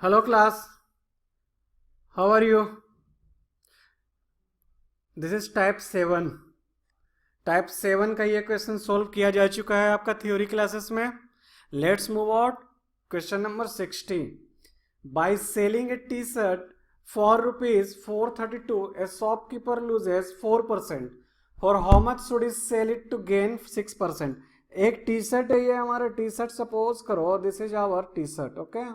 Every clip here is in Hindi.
Hello class, how are you? This is type 7. Type 7 का ये क्वेश्चन सॉल्व किया जा चुका है आपका थ्योरी क्लासेस में. Let's move out. Question number 60. By selling a T shirt for ₹432 a shopkeeper loses 4%. For how much should is sell it to gain 6%. एक टी शर्ट है ये हमारा टी शर्ट, सपोज करो this is our T shirt. Okay,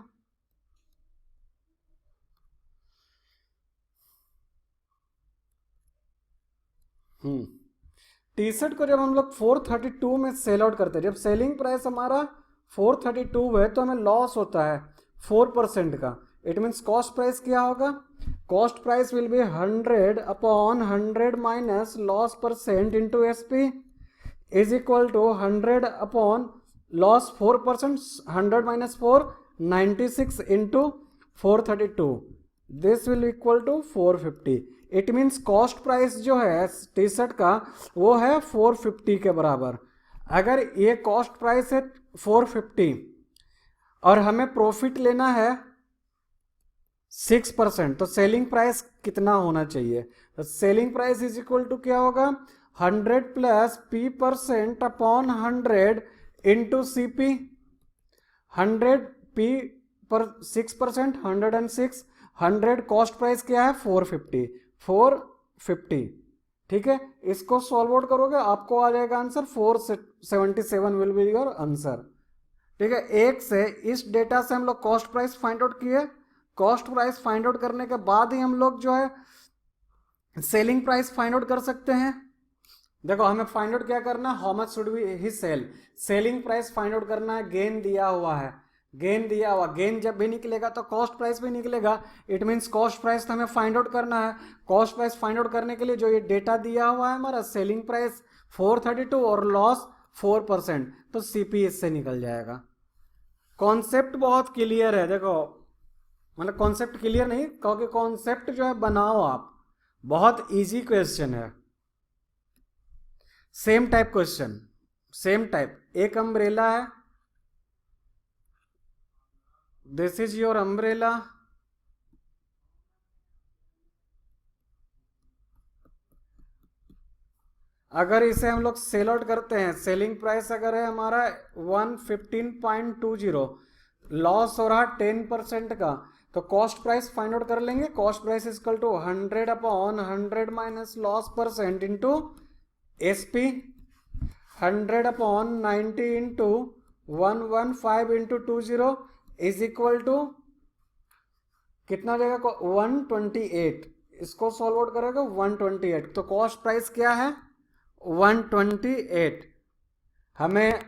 T shirt को जब हम लोग 432 में सेल आउट करते हैं, जब सेलिंग प्राइस हमारा 432 है तो हमें लॉस होता है 4% का. इट मीन्स कॉस्ट प्राइस क्या होगा? Cost price will be 100 upon 100 minus loss percent into SP is equal to 100 upon loss 4%, 100 minus 4 96 into 432. This will equal to 450. It means cost price जो है टी शर्ट का वो है 450 के बराबर. अगर ये कॉस्ट प्राइस है 450 और हमें प्रॉफिट लेना है 6%, तो सेलिंग प्राइस कितना होना चाहिए? तो selling price is equal to क्या होगा? 100 plus P% upon 100 into CP. 100 P पर 6%, 106. 100 कॉस्ट प्राइस क्या है? 450. ठीक है, इसको सॉल्व आउट करोगे आपको आ जाएगा answer 477 will be your answer. ठीक है, एक से इस डेटा से हम लोग कॉस्ट प्राइस फाइंड आउट किए. कॉस्ट प्राइस फाइंड आउट करने के बाद ही हम लोग जो है सेलिंग प्राइस फाइंड आउट कर सकते हैं. देखो हमें फाइंड आउट क्या करना है? How much should we he sell. Selling price find out करना है. गेन दिया हुआ है, गेन दिया हुआ, गेन जब भी निकलेगा तो कॉस्ट प्राइस भी निकलेगा. इट मीन्स कॉस्ट प्राइस तो हमें फाइंड आउट करना है. कॉस्ट प्राइस फाइंड आउट करने के लिए जो ये डेटा दिया हुआ है हमारा सेलिंग प्राइस 432 और लॉस 4%, तो सीपी इससे निकल जाएगा. कॉन्सेप्ट बहुत क्लियर है. देखो मतलब कॉन्सेप्ट क्लियर नहीं, क्योंकि कॉन्सेप्ट जो है बनाओ आप, बहुत इजी क्वेश्चन है. Same type question, same type. एक अम्ब्रेला है, दिस इज योर अम्ब्रेला. अगर इसे हम लोग सेल आउट करते हैं, सेलिंग प्राइस अगर है हमारा 115.20, लॉस हो रहा 10% का, तो कॉस्ट प्राइस फाइंड आउट कर लेंगे. Cost price is equal to 100 upon 100 minus loss percent into SP. 100 upon 90 into 115 into 20 is equal to कितना देगा? 128. इसको सॉल्व आउट करेगा 128. तो कॉस्ट प्राइस क्या है? 128. हमें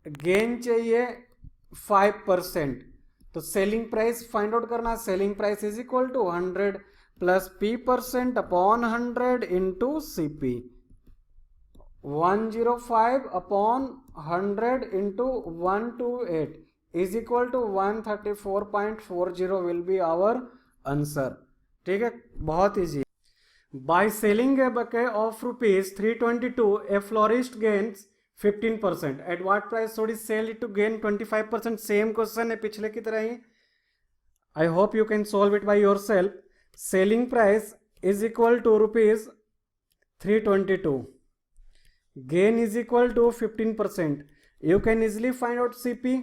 गेन चाहिए 5%, तो सेलिंग प्राइस फाइंड आउट करना है. Selling price is equal to 100 plus P% upon 100 into CP. 105 upon 100 into 128 is equal to 134.40 will be our answer. ठीक है, बहुत easy. By selling a bucket of ₹322 a florist gains 15%. At what price should is sell it to gain 25%? Same question है पिछले की तरह ही. I hope you can solve it by yourself. Selling price is equal to ₹322. gain is equal to 15%. You can easily find out CP.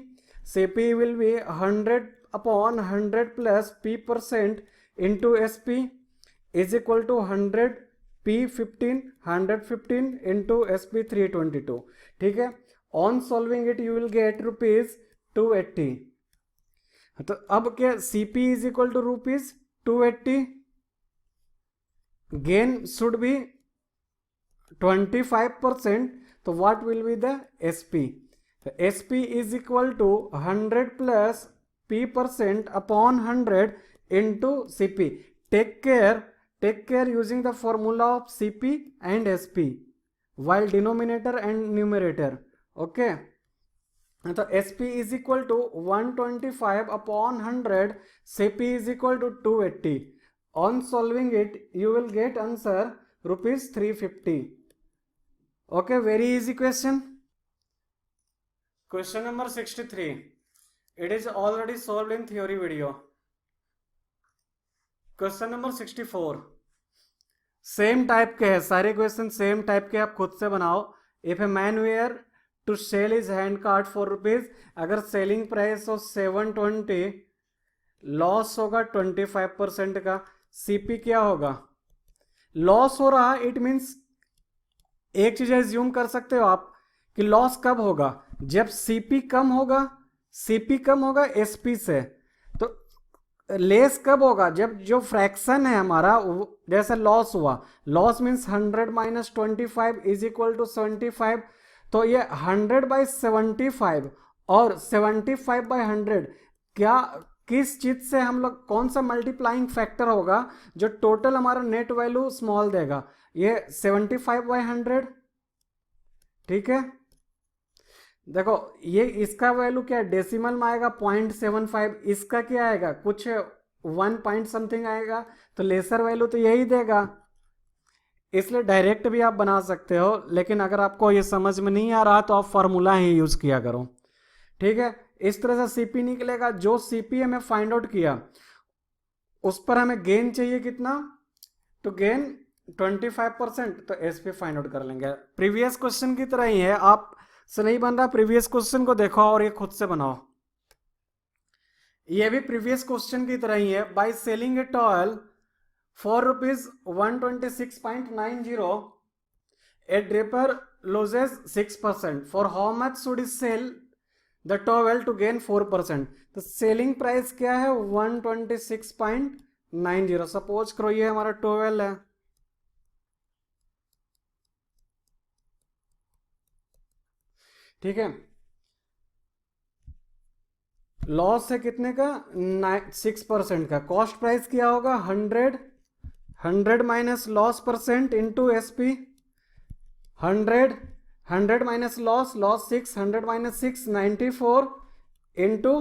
CP will be 100 upon 100 plus P% into SP is equal to 100 P15, 115 into SP 322. ठीक है, on solving it you will get ₹280. तो अब क्या CP is equal to ₹280. gain should be 25%, तो what will be the SP? The SP is equal to 100 plus P% upon 100 into CP. Take care using the formula of CP and SP while denominator and numerator. Okay, तो SP is equal to 125 upon 100, CP is equal to 280. On solving it you will get answer ₹350. Okay, very easy question. Question number 63. It is already solved in theory video. Question number 64 same type के है, सारे क्वेश्चन सेम टाइप के, आप खुद से बनाओ। If a man were to sell is hand card for rupees, अगर सेलिंग प्राइस हो 720, लॉस होगा 25% का, सीपी क्या होगा? लॉस हो रहा, इट मीन्स एक चीज एज्यूम कर सकते हो आप कि लॉस कब होगा? जब सीपी कम होगा, सीपी कम होगा एसपी से। तो लेस कब होगा? जब जो फ्रैक्शन है हमारा, जैसे लॉस हुआ, loss means 100 minus 25 is equal to 75। तो ये 100/75 और 75/100 क्या, किस चीज से हम लोग, कौन सा मल्टीप्लाइंग फैक्टर होगा जो टोटल हमारा नेट वैल्यू स्मॉल देगा? ये 75/100, ठीक है। देखो ये इसका वैल्यू क्या है, डेसिमल में आएगा 0.75, इसका क्या आएगा, कुछ 1 पॉइंट समथिंग आएगा, तो लेसर वैल्यू तो यही देगा। इसलिए डायरेक्ट भी आप बना सकते हो, लेकिन अगर आपको ये समझ में नहीं आ रहा तो आप फार्मूला ही यूज किया करो, ठीक है। इस तरह से सीपी निकलेगा। जो सीपी हमें फाइंड आउट किया उस पर हमें गेन चाहिए कितना, तो गेन 25%, तो एसपी फाइंड आउट कर लेंगे। प्रीवियस क्वेश्चन की तरह ही है, आप से नहीं बन रहा, प्रीवियस क्वेश्चन को देखो और ये खुद से बनाओ। ये भी प्रीवियस क्वेश्चन की तरह ही है। By selling a towel for ₹126.90, a draper loses 6%, for how much should is sell the towel to gain 4%। तो सेलिंग प्राइस क्या है? 126.90। सपोज करो ये हमारा टॉवेल है, ठीक है। लॉस है कितने का? 6% का। कॉस्ट प्राइस क्या होगा? 100 minus loss percent into SP, 100 minus loss 6, 100 minus 6 94 into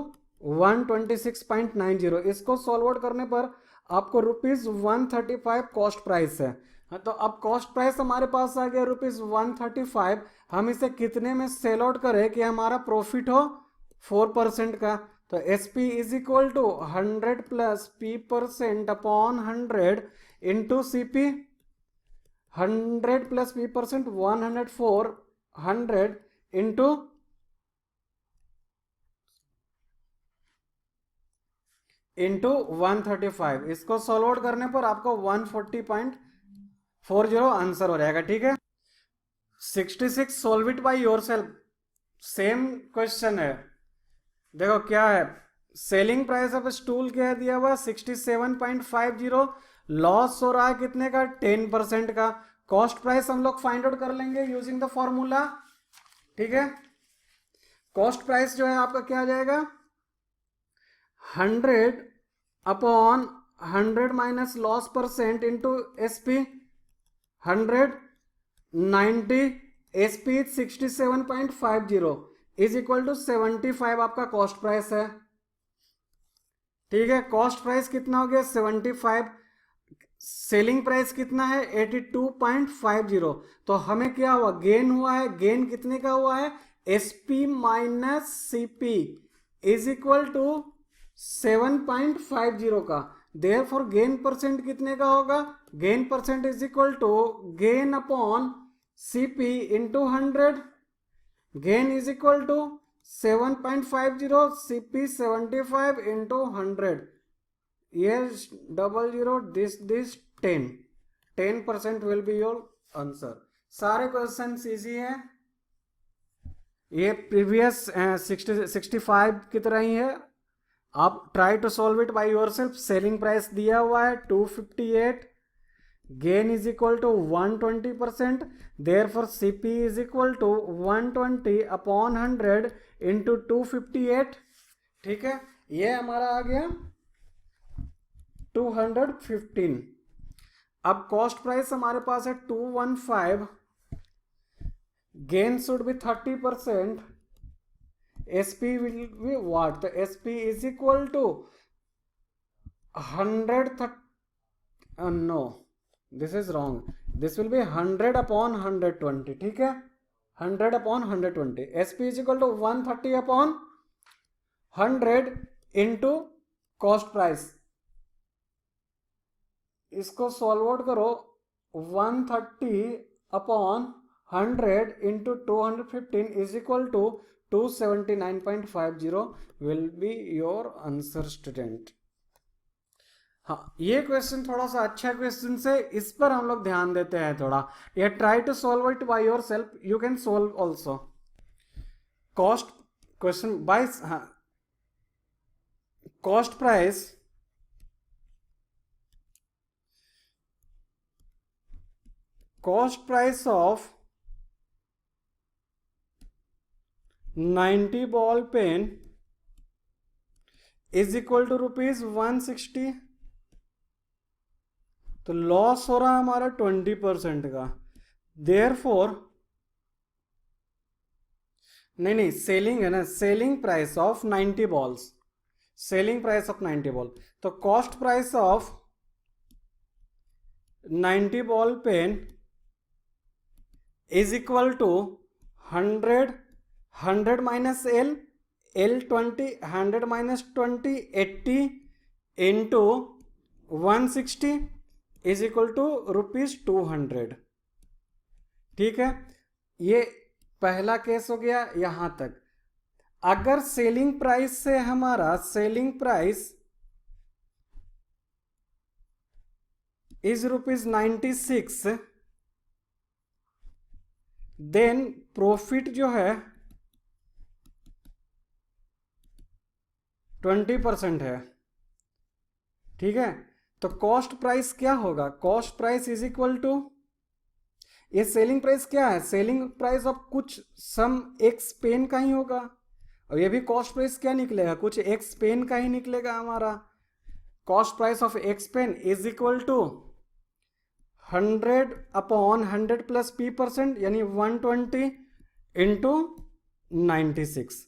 126.90। इसको सॉल्व आउट करने पर आपको ₹135 कॉस्ट प्राइस है। तो अब कॉस्ट प्राइस हमारे पास आ गया ₹135। हम इसे कितने में सेल आउट करें कि हमारा प्रॉफिट हो 4% का? तो S P is equal to 100 plus P% upon 100 into C P, 100 plus P% 104, 100 into 135। इसको सॉल्व आउट करने पर आपको 140.40 आंसर हो जाएगा, ठीक है। 66 solve it by yourself. Same question है, देखो क्या है, सेलिंग प्राइस ऑफ स्टूल क्या दिया हुआ 67.50, लॉस हो रहा है कितने का? 10% का। कॉस्ट प्राइस हम लोग फाइंड आउट कर लेंगे यूजिंग द फॉर्मूला, ठीक है। कॉस्ट प्राइस जो है आपका क्या आ जाएगा? 100 upon 100 minus loss percent into SP, 100 90 SP 67.50 is equal to 75 आपका कॉस्ट प्राइस है, ठीक है। कॉस्ट प्राइस कितना हो गया? 75। सेलिंग प्राइस कितना है? 82.50। तो हमें क्या हुआ? गेन हुआ है। गेन कितने का हुआ है? SP minus CP is equal to 7.50 का। देयरफॉर गेन परसेंट कितने का होगा? Gain percent is equal to gain upon CP into 100। Gain is equal to 7.50 CP 75 into 100, yes 00 this 10% will be your answer. सारे क्वेश्चन इजी है, ये प्रीवियस 65 की तरह ही है। आप try to solve it by yourself. Selling price दिया हुआ है 258, gain is equal to 120%, therefore CP is equal to 120 upon 100 into 258, ठीक है। ये हमारा आ गया 215। अब कॉस्ट प्राइस हमारे पास है 215, gain should be 30%, SP will be what? तो SP is equal to 100 no this is wrong, this will be 100 upon 120, ठीक है। 100 upon 120, SP is equal to 130 upon 100 into cost price, इसको सॉल्व आउट करो 130/100 into 215 is equal to 279.50 will be your answer student. हाँ, ये क्वेश्चन थोड़ा सा अच्छा क्वेश्चन से, इस पर हम लोग ध्यान देते हैं थोड़ा। ये try to solve it by yourself, you can solve also. Cost question by, हाँ, cost price of 90 ball pen is equal to ₹160। तो लॉस हो रहा है हमारा 20% का, देयरफॉर नहीं सेलिंग है ना, selling price of 90 balls, selling price of 90 ball. तो cost price of 90 ball pen is equal to 100 minus L 20, 100 minus 20 80 into 160 is equal to ₹200। ठीक है, ये पहला केस हो गया यहां तक। अगर सेलिंग प्राइस से हमारा selling price is ₹96, then profit जो है 20% है। ठीक है, तो कॉस्ट प्राइस क्या होगा? Cost price is equal to, ये सेलिंग प्राइस क्या है? सेलिंग प्राइस ऑफ कुछ सम एक्स पेन का ही होगा, और ये भी कॉस्ट प्राइस क्या निकलेगा? कुछ एक्स पेन का ही निकलेगा हमारा। Cost price of X pen is equal to 100/100 plus P% यानी 120 इंटू 96,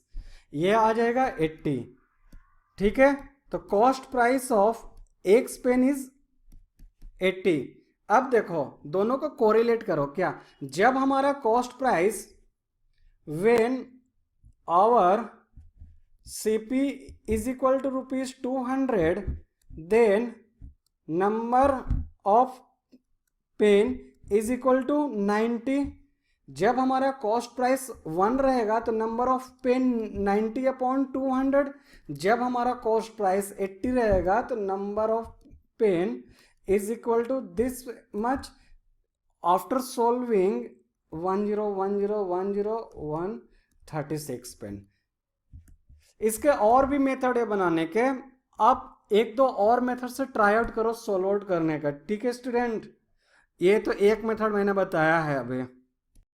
ये आ जाएगा 80। ठीक है, तो cost price of X pen is 80। अब देखो दोनों को कोरिलेट करो। क्या? जब हमारा cost price when our CP is equal to ₹200, then number of pen is equal to 90। जब हमारा कॉस्ट प्राइस 1 रहेगा तो नंबर ऑफ पेन 90/200। जब हमारा कॉस्ट प्राइस 80 रहेगा तो number of pen is equal to this much. After solving 136 pen. इसके और भी मेथड है बनाने के, आप एक दो और मेथड से ट्राई आउट करो सॉल्व आउट करने का। ठीक है स्टूडेंट, ये तो एक मेथड मैंने बताया है अभी।